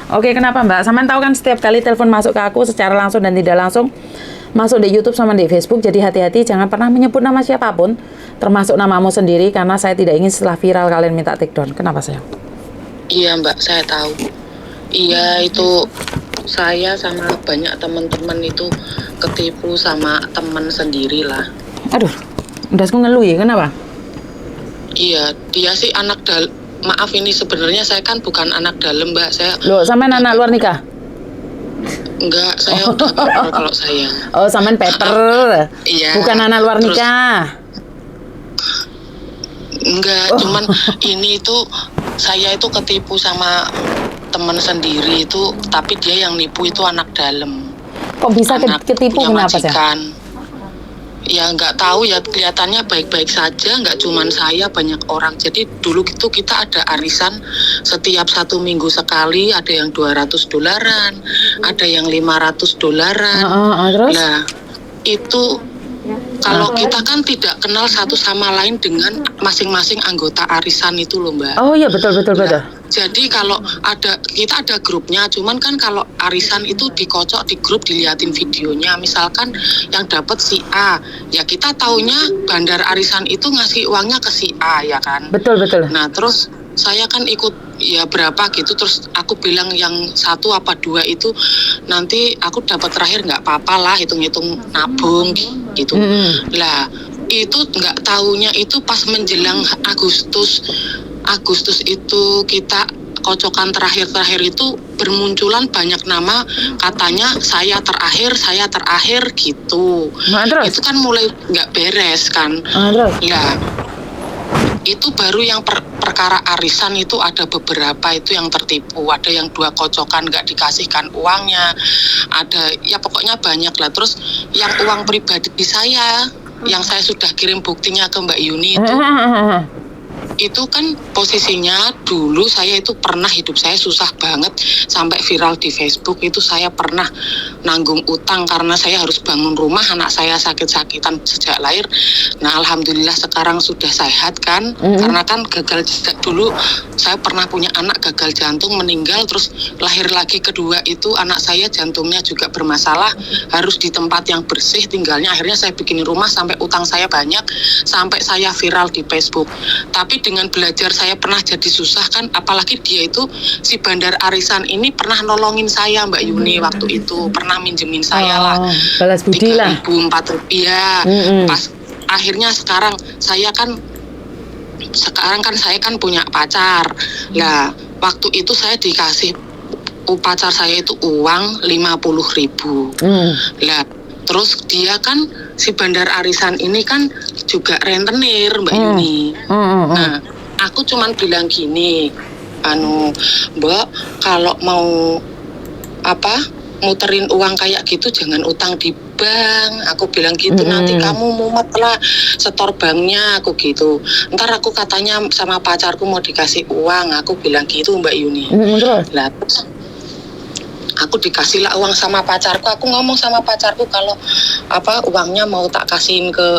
Oke, kenapa Mbak? Saman tahu kan setiap kali telepon masuk ke aku secara langsung dan tidak langsung masuk di YouTube sama di Facebook, jadi hati-hati jangan pernah menyebut nama siapapun, termasuk namamu sendiri, karena saya tidak ingin setelah viral kalian minta take down. Kenapa sayang? Iya Mbak, saya tahu. Iya, itu saya sama banyak teman-teman itu ketipu sama teman sendiri lah. Aduh, udah aku ngeluh ya, kenapa? Iya, dia sih maaf ini sebenarnya saya kan bukan anak dalam Mbak, saya. Loh, sampean anak luar nikah? Enggak, saya udah paper kalau saya. Oh, sampean paper. Iya. Bukan anak luar nikah. Enggak, cuman ini itu saya itu ketipu sama teman sendiri itu, tapi dia yang nipu itu anak dalam. Kok bisa ketipu, kenapa sih? Ya nggak tahu ya, kelihatannya baik-baik saja, nggak cuman saya, banyak orang. Jadi dulu itu kita ada arisan setiap 1 minggu sekali, ada yang $200, ada yang $500. Terus? Nah itu kalau kita kan tidak kenal satu sama lain dengan masing-masing anggota arisan itu loh Mbak. Oh iya, betul. Jadi kalau kita ada grupnya, cuman kan kalau arisan itu dikocok di grup, diliatin videonya. Misalkan yang dapat si A, ya kita taunya bandar arisan itu ngasih uangnya ke si A ya kan. Betul. Nah terus saya kan ikut ya berapa gitu, terus aku bilang yang 1 apa 2 itu nanti aku dapat terakhir nggak apa-apa lah, hitung-hitung nabung gitu. Lah itu nggak taunya itu pas menjelang Agustus itu kita kocokan terakhir itu bermunculan banyak nama, katanya saya terakhir gitu. Itu kan mulai nggak beres kan. Ya itu baru yang perkara arisan itu ada beberapa itu yang tertipu, ada yang 2 kocokan nggak dikasihkan uangnya, ada ya pokoknya banyak lah. Terus yang uang pribadi saya yang saya sudah kirim buktinya ke Mbak Yuni itu kan posisinya dulu saya itu pernah, hidup saya susah banget sampai viral di Facebook. Itu saya pernah nanggung utang karena saya harus bangun rumah, anak saya sakit-sakitan sejak lahir. Nah alhamdulillah sekarang sudah sehat kan, karena kan gagal dulu, saya pernah punya anak gagal jantung meninggal, terus lahir lagi kedua itu anak saya jantungnya juga bermasalah, harus di tempat yang bersih tinggalnya. Akhirnya saya bikin rumah sampai utang saya banyak, sampai saya viral di Facebook. Tapi dengan belajar saya pernah jadi susah kan, apalagi dia itu si bandar arisan ini pernah nolongin saya Mbak Yuni waktu itu, pernah minjemin saya lah balas budi lah, 3.000 4.000 pas akhirnya sekarang saya kan punya pacar. Nah waktu itu saya dikasih pacar saya itu uang 50.000. Lah terus dia kan si bandar arisan ini kan juga rentenir Mbak Yuni. Nah, aku cuman bilang gini, Mbak, kalau mau muterin uang kayak gitu jangan utang di bank. Aku bilang gitu, nanti kamu mumet lah setor banknya, aku gitu. Ntar aku katanya sama pacarku mau dikasih uang, aku bilang gitu Mbak Yuni. Lah aku dikasih lah uang sama pacarku, aku ngomong sama pacarku kalau uangnya mau tak kasihin ke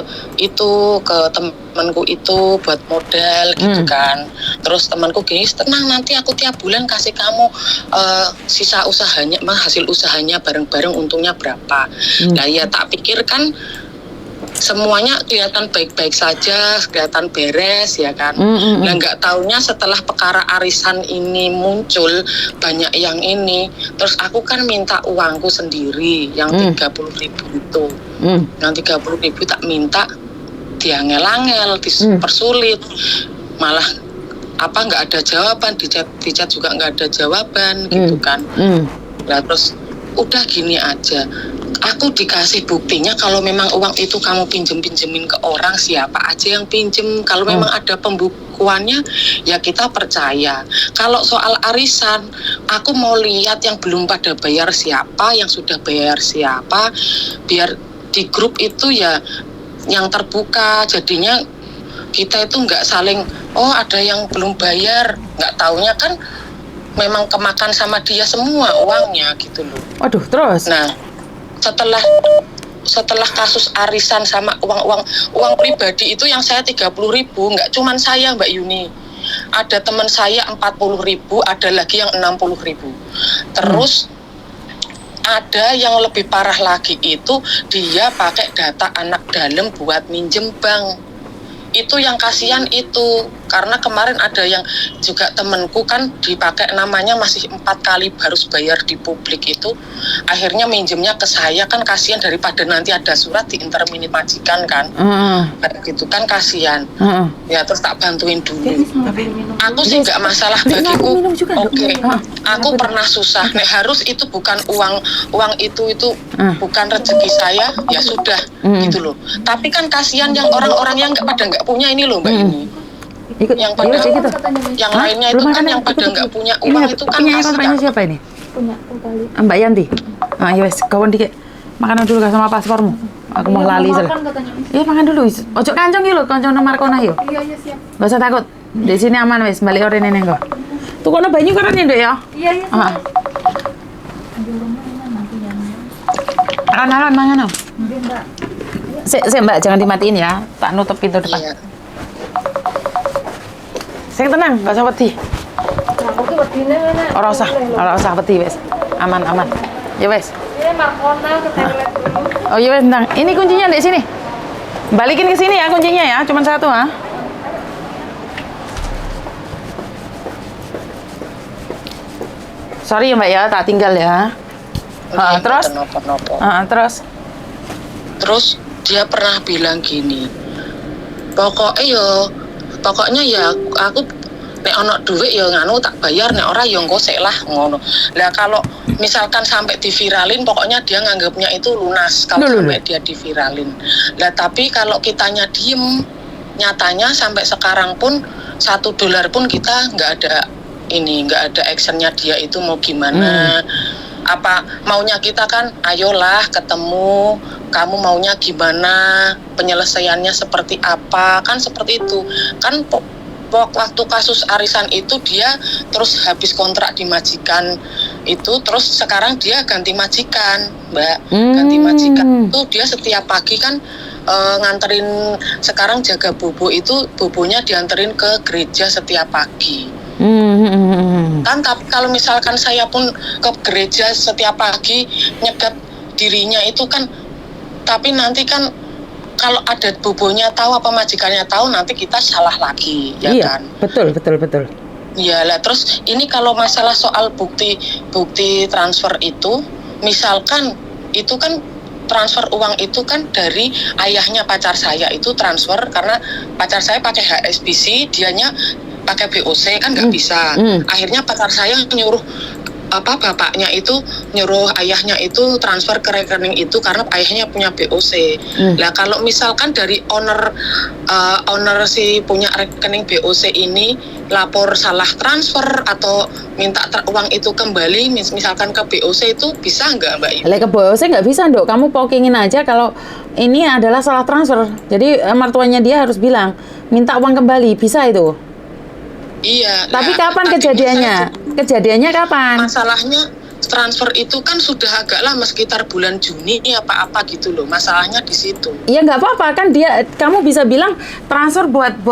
temanku itu buat modal gitu kan. Terus temanku gini, tenang nanti aku tiap bulan kasih kamu sisa usahanya, hasil usahanya bareng-bareng untungnya berapa. Nah ya tak pikir kan semuanya kelihatan baik-baik saja, kelihatan beres ya kan. Nah nggak taunya setelah perkara arisan ini muncul banyak yang ini, terus aku kan minta uangku sendiri yang 30.000 itu. Yang 30.000 tak minta, dia ngel-ngel, dipersulit, malah nggak ada jawaban, di chat juga nggak ada jawaban gitu kan. Nah terus udah gini aja, aku dikasih buktinya kalau memang uang itu kamu pinjemin ke orang, siapa aja yang pinjem. Kalau memang ada pembukuannya ya kita percaya. Kalau soal arisan, aku mau lihat yang belum pada bayar siapa, yang sudah bayar siapa, biar di grup itu ya yang terbuka. Jadinya kita itu nggak saling ada yang belum bayar, nggak taunya kan memang kemakan sama dia semua uangnya gitu loh. Waduh, terus? Nah setelah kasus arisan sama uang pribadi itu yang saya 30.000, nggak cuman saya Mbak Yuni, ada teman saya 40.000, ada lagi yang 60.000. Terus ada yang lebih parah lagi itu dia pakai data anak dalam buat minjem bank. Itu yang kasihan itu, karena kemarin ada yang juga temenku kan dipakai namanya masih 4 kali harus bayar di publik itu, akhirnya minjemnya ke saya, kan kasihan daripada nanti ada surat diintermini majikan kan, kayak gitu kan kasihan. Ya terus tak bantuin dulu. Aku sih nggak masalah bagiku, oke. Aku pernah susah, nek harus itu bukan uang itu bukan rezeki saya, ya sudah gitu loh. Tapi kan kasihan yang orang-orang yang nggak punya ini loh Mbak ini. Yang pada gitu. Yang lainnya itu kan yang pada nggak punya uang itu kan kasihan. Kontraknya siapa ini? Punya aku kali. Mbak Yanti. Ah ya wes, kawan dikit. Makanan dulu gak sama paspormu. Aku mau lali salah. Iya makan dulu. Ojo kancung yuk, kancung nomor kona yuk. Iya siap. Gak usah takut. Di sini aman wes, balik orang ini kok. Tuh kono banyu kan ya, Dok ya? Iya. Alan mangan no. Mbak. Sik Mbak, jangan dimatiin ya. Tak nutup pintu depan. Iya. Sing tenang, gak usah wedi. Aku ki wedine ngene. Ora usah wedi wes. Aman. Ya wes. Ini Markona ke toilet dulu. Oh iya wes, tenang. Ini kuncinya di sini. Balikin ke sini ya kuncinya ya, cuma satu ha. Sorry ya Mbak ya, tak tinggal ya. Terus? Terus? Terus dia pernah bilang gini, pokoknya ya aku nek ono duit ya nganu tak bayar, nek ora ya ngosek lah ngono. Lah kalau misalkan sampai diviralin, pokoknya dia nganggapnya itu lunas kalau sampai dia diviralin. Lah tapi kalau kitanya diem, nyatanya sampai sekarang pun $1 pun kita nggak ada actionnya dia itu mau gimana. Apa maunya kita kan ayolah ketemu, kamu maunya gimana, penyelesaiannya seperti apa, kan seperti itu kan. Waktu kasus arisan itu dia terus habis kontrak di majikan itu, terus sekarang dia ganti majikan Mbak. Ganti majikan itu dia setiap pagi kan nganterin, sekarang jaga bobo itu, bobonya dianterin ke gereja setiap pagi. Kan tapi kalau misalkan saya pun ke gereja setiap pagi nyegat dirinya itu kan, tapi nanti kan kalau ada bobonya tahu apa majikannya tahu, nanti kita salah lagi ya iya, kan. Betul. Iya lah, terus ini kalau masalah soal bukti transfer itu, misalkan itu kan transfer uang itu kan dari ayahnya pacar saya itu transfer, karena pacar saya pakai HSBC, dianya pakai BOC kan nggak bisa. Akhirnya pacar saya nyuruh bapaknya itu nyuruh ayahnya itu transfer ke rekening itu karena ayahnya punya BOC. Lah kalau misalkan dari owner si punya rekening BOC ini lapor salah transfer atau minta uang itu kembali misalkan ke BOC, itu bisa nggak Mbak? Lah ke BOC nggak bisa Dok, kamu pokingin aja kalau ini adalah salah transfer. Jadi mertuanya dia harus bilang minta uang kembali, bisa itu. Iya. Tapi kapan kejadiannya? Kejadiannya kapan? Masalahnya transfer itu kan sudah agak lama, sekitar bulan Juni apa gitu loh. Masalahnya di situ. Iya nggak apa-apa kan, kamu bisa bilang transfer buat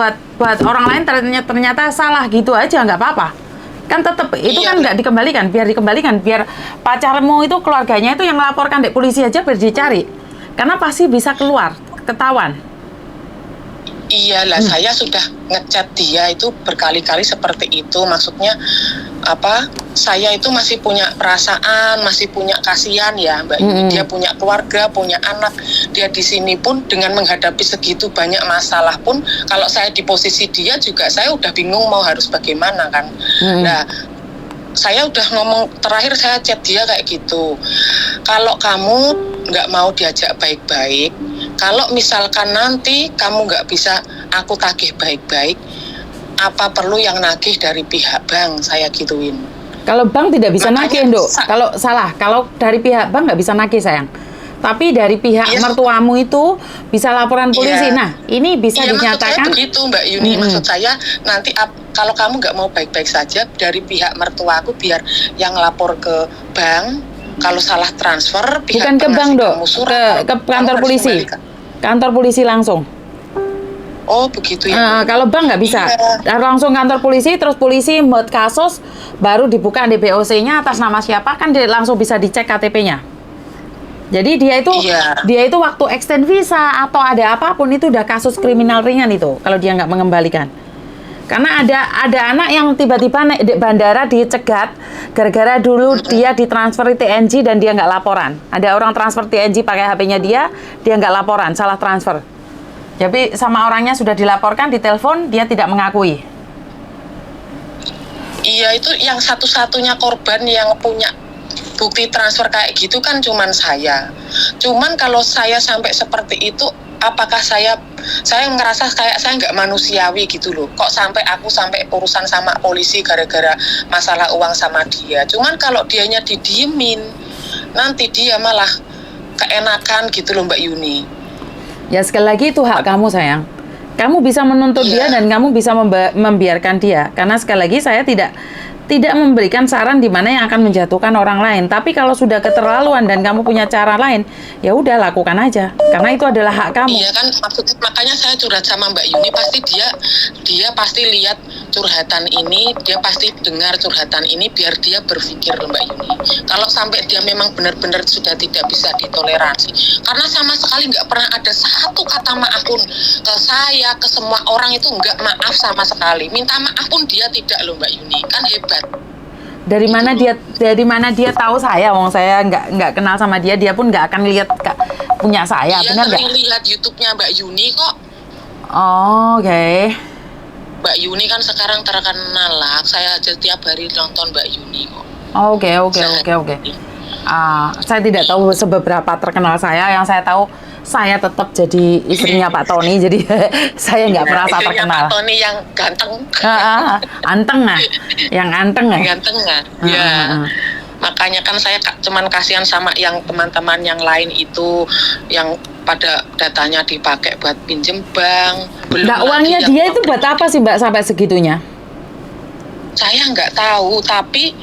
orang lain ternyata salah gitu aja, nggak apa-apa. Kan tetap itu kan nggak dikembalikan, biar pacarmu itu keluarganya itu yang melaporkan di polisi aja biar dicari. Karena pasti bisa keluar, ketahuan. Iyalah, saya sudah ngechat dia itu berkali-kali seperti itu. Maksudnya saya itu masih punya perasaan, masih punya kasihan ya Mbak. Dia punya keluarga, punya anak. Dia di sini pun dengan menghadapi segitu banyak masalah pun, kalau saya di posisi dia juga saya udah bingung mau harus bagaimana kan. Nah, saya udah ngomong, terakhir saya chat dia kayak gitu. Kalau kamu nggak mau diajak baik-baik, kalau misalkan nanti kamu nggak bisa aku tagih baik-baik, apa perlu yang nagih dari pihak bank, saya gituin. Kalau bank tidak bisa nagih, Dok. Kalau dari pihak bank nggak bisa nagih, sayang. Tapi dari pihak mertuamu itu bisa laporan polisi. Nah, ini bisa dinyatakan. Maksud saya begitu, Mbak Yuni. Maksud saya nanti kalau kamu nggak mau baik-baik saja, dari pihak mertuaku biar yang lapor ke bank. Kalau salah transfer, pihak bukan ke bank Dok, ke kantor polisi. Kantor polisi langsung. Oh begitu ya. Kalau bank nggak bisa. Iya. Langsung kantor polisi, terus polisi membuat kasus, baru dibuka DBOC-nya atas nama siapa, kan dia langsung bisa dicek KTP-nya. Jadi Iya. dia itu waktu extend visa atau ada apapun itu udah kasus kriminal ringan itu kalau dia nggak mengembalikan. Karena ada anak yang tiba-tiba naik di bandara dicegat gara-gara dulu dia ditransfer TNG dan dia nggak laporan. Ada orang transfer TNG pakai HP-nya dia nggak laporan, salah transfer. Jadi sama orangnya sudah dilaporkan, ditelepon, dia tidak mengakui. Iya, itu yang satu-satunya korban yang punya bukti transfer kayak gitu kan cuman saya. Cuman kalau saya sampai seperti itu, apakah saya ngerasa kayak saya nggak manusiawi gitu loh. Kok sampai aku sampai urusan sama polisi gara-gara masalah uang sama dia. Cuman kalau dianya didiemin, nanti dia malah keenakan gitu loh Mbak Yuni. Ya sekali lagi itu hak kamu sayang. Kamu bisa menuntut dia dan kamu bisa membiarkan dia. Karena sekali lagi saya tidak memberikan saran di mana yang akan menjatuhkan orang lain. Tapi kalau sudah keterlaluan dan kamu punya cara lain, ya udah lakukan aja. Karena itu adalah hak kamu. Iya kan, makanya saya curhat sama Mbak Yuni, pasti dia pasti lihat curhatan ini, dia pasti dengar curhatan ini biar dia berpikir Mbak Yuni. Kalau sampai dia memang benar-benar sudah tidak bisa ditoleransi, karena sama sekali nggak pernah ada satu kata maaf pun ke saya, ke semua orang itu nggak maaf sama sekali. Minta maaf pun dia tidak loh Mbak Yuni, kan hebat. Dari mana dia tahu saya? Wong saya nggak kenal sama dia pun nggak akan lihat punya saya, Dia benar nggak? sering lihat YouTube-nya Mbak Yuni kok. Oh, oke. Mbak Yuni kan sekarang terkenal lah. Saya aja tiap hari nonton Mbak Yuni kok. Oke. Saya tidak tahu seberapa terkenal saya. Yang saya tahu saya tetap jadi istrinya Pak Tony, jadi saya nggak merasa Istrinya terkenal. Pak Tony yang ganteng. Anteng ah, yang anteng ah. Ganteng nggak? Ya. Makanya kan saya cuman kasihan sama yang teman-teman yang lain itu yang pada datanya dipakai buat pinjem bank. Nah, uangnya dia itu buat apa sih Mbak sampai segitunya? Saya nggak tahu, tapi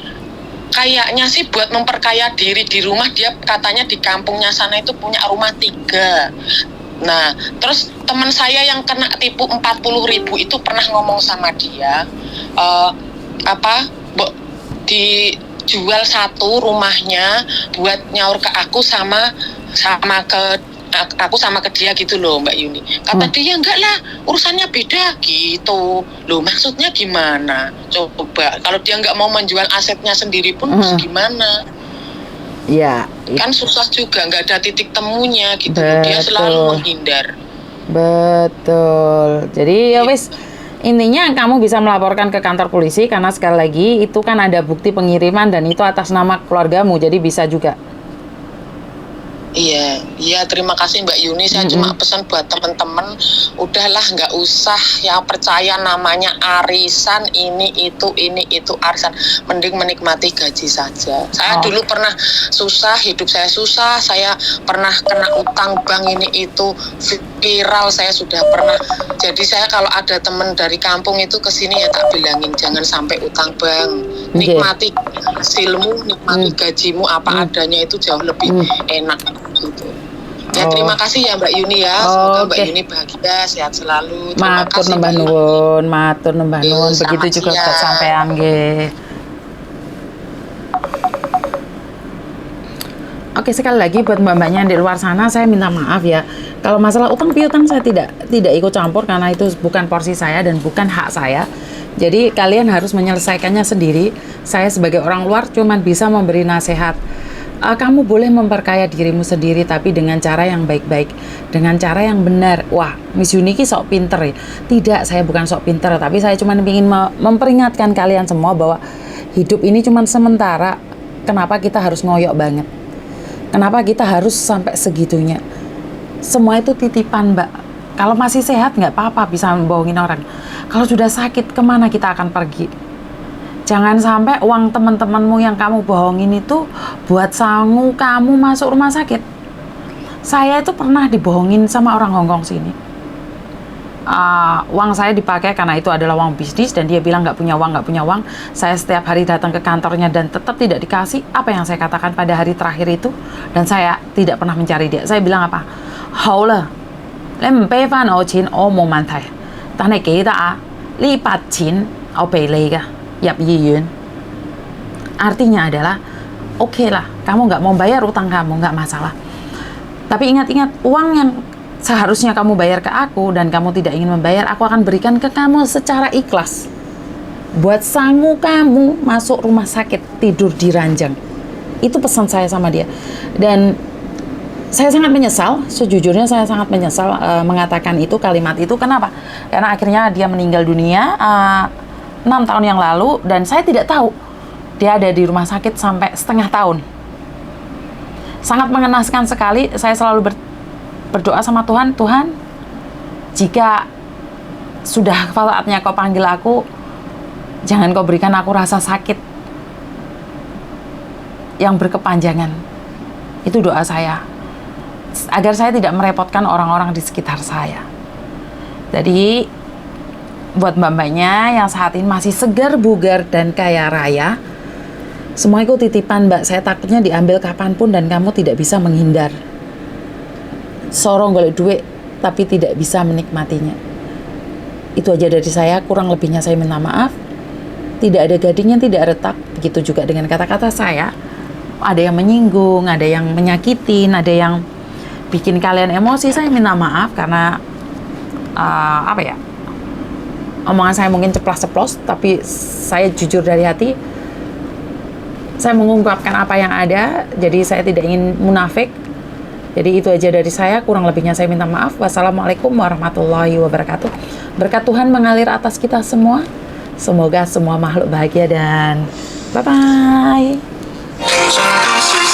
kayaknya sih buat memperkaya diri di rumah. Dia katanya di kampungnya sana itu punya rumah 3. Nah, terus teman saya yang kena tipu 40.000 itu pernah ngomong sama dia, dijual satu rumahnya buat nyaur ke aku sama ke dia gitu loh Mbak Yuni. Kata dia enggak lah, urusannya beda gitu. Loh maksudnya gimana? Coba kalau dia nggak mau menjual asetnya sendiri pun terus gimana? Ya. Kan susah juga, nggak ada titik temunya gitu. Betul. Dia selalu menghindar. Betul. Jadi ya wis, intinya kamu bisa melaporkan ke kantor polisi karena sekali lagi itu kan ada bukti pengiriman dan itu atas nama keluargamu, jadi bisa juga. Iya, terima kasih Mbak Yuni. Saya cuma pesan buat teman-teman, udahlah nggak usah yang percaya namanya arisan ini itu arisan. Mending menikmati gaji saja. Saya dulu pernah susah, hidup saya susah. Saya pernah kena utang bank ini itu viral. Saya sudah pernah. Jadi saya kalau ada teman dari kampung itu kesini ya tak bilangin jangan sampai utang bank. Nikmati hasilmu, nikmati gajimu apa adanya itu jauh lebih enak. Gitu. Ya terima kasih ya Mbak Yuni ya. Semoga Mbak Yuni bahagia, sehat selalu. Terima Matur kasih nembah nuwun, matur nembah nuwun. Begitu juga buat sampean nggih. Oke, sekali lagi buat mbak-mbaknya di luar sana saya minta maaf ya. Kalau masalah utang piutang saya tidak ikut campur karena itu bukan porsi saya dan bukan hak saya. Jadi kalian harus menyelesaikannya sendiri. Saya sebagai orang luar cuman bisa memberi nasihat. Kamu boleh memperkaya dirimu sendiri tapi dengan cara yang baik-baik, dengan cara yang benar. Wah, Miss Yuni ki sok pinter ya. Tidak, saya bukan sok pinter, tapi saya cuma ingin memperingatkan kalian semua bahwa hidup ini cuma sementara. Kenapa kita harus ngoyok banget? Kenapa kita harus sampai segitunya? Semua itu titipan, Mbak. Kalau masih sehat nggak apa-apa bisa membohongin orang. Kalau sudah sakit, kemana kita akan pergi? Jangan sampai uang teman-temanmu yang kamu bohongin itu buat sangu kamu masuk rumah sakit. Saya itu pernah dibohongin sama orang Hongkong sini. Uang saya dipakai karena itu adalah uang bisnis dan dia bilang nggak punya uang. Saya setiap hari datang ke kantornya dan tetap tidak dikasih apa yang saya katakan pada hari terakhir itu. Dan saya tidak pernah mencari dia. Saya bilang apa? Haula, 你唔俾翻我錢，我冇問題。但係記得啊，呢筆錢我俾你㗎，入醫院。Artinya adalah, oke lah, kamu nggak mau bayar utang kamu, nggak masalah. Tapi ingat-ingat, uang yang seharusnya kamu bayar ke aku dan kamu tidak ingin membayar, aku akan berikan ke kamu secara ikhlas. Buat sangu kamu masuk rumah sakit, tidur di ranjang. Itu pesan saya sama dia. Dan saya sangat menyesal, sejujurnya saya sangat menyesal mengatakan itu, kalimat itu. Kenapa? Karena akhirnya dia meninggal dunia 6 tahun yang lalu dan saya tidak tahu dia ada di rumah sakit sampai setengah tahun. Sangat mengenaskan sekali. Saya selalu berdoa sama Tuhan, Tuhan, jika sudah saatnya kau panggil aku, jangan kau berikan aku rasa sakit yang berkepanjangan. Itu doa saya, agar saya tidak merepotkan orang-orang di sekitar saya. Jadi buat mbak-mbaknya yang saat ini masih segar, bugar, dan kaya raya, semua itu titipan mbak. Saya takutnya diambil kapanpun dan kamu tidak bisa menghindar. Sorong golek duit tapi tidak bisa menikmatinya. Itu aja dari saya, kurang lebihnya saya minta maaf. Tidak ada gading yang tidak retak. Begitu juga dengan kata-kata saya. Ada yang menyinggung, ada yang menyakitin, ada yang bikin kalian emosi. Saya minta maaf karena omongan saya mungkin ceplas-ceplos, tapi saya jujur dari hati. Saya mengungkapkan apa yang ada, jadi saya tidak ingin munafik. Jadi itu aja dari saya, kurang lebihnya saya minta maaf. Wassalamualaikum warahmatullahi wabarakatuh. Berkat Tuhan mengalir atas kita semua. Semoga semua makhluk bahagia dan bye-bye.